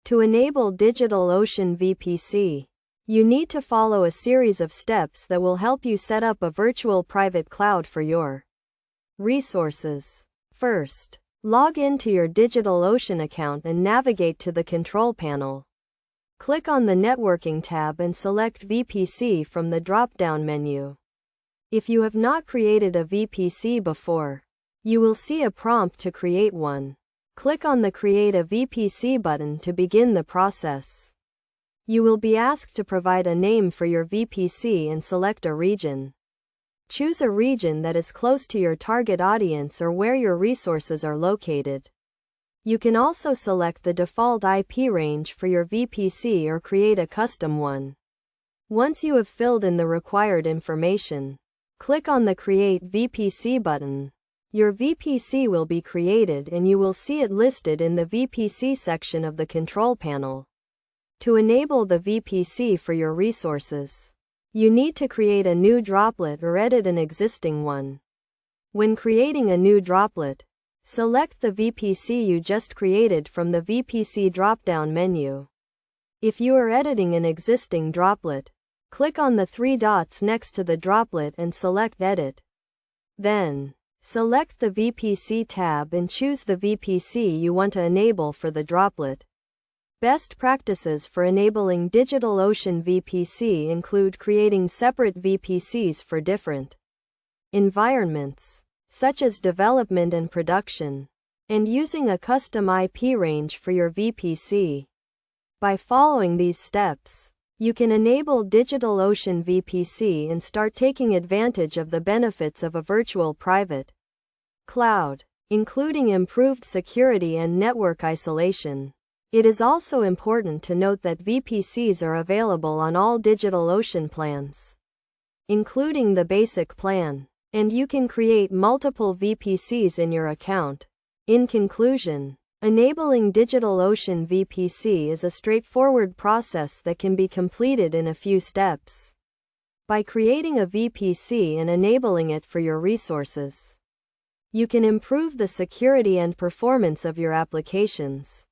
To enable DigitalOcean VPC, you need to follow a series of steps that will help you set up a virtual private cloud for your resources. First, log into your DigitalOcean account and navigate to the control panel. Click on the Networking tab and select VPC from the drop-down menu. If you have not created a VPC before, you will see a prompt to create one. Click on the Create a VPC button to begin the process. You will be asked to provide a name for your VPC and select a region. Choose a region that is close to your target audience or where your resources are located. You can also select the default IP range for your VPC or create a custom one. Once you have filled in the required information, click on the Create VPC button. Your VPC will be created and you will see it listed in the VPC section of the control panel. To enable the VPC for your resources, you need to create a new droplet or edit an existing one. When creating a new droplet, select the VPC you just created from the VPC drop-down menu. If you are editing an existing droplet, click on the three dots next to the droplet and select Edit. Then, select the VPC tab and choose the VPC you want to enable for the droplet. Best practices for enabling DigitalOcean VPC include creating separate VPCs for different environments, such as development and production, and using a custom IP range for your VPC. By following these steps, you can enable DigitalOcean VPC and start taking advantage of the benefits of a virtual private cloud, including improved security and network isolation. It is also important to note that VPCs are available on all DigitalOcean plans, including the basic plan, and you can create multiple VPCs in your account. In conclusion, enabling DigitalOcean VPC is a straightforward process that can be completed in a few steps. By creating a VPC and enabling it for your resources, you can improve the security and performance of your applications.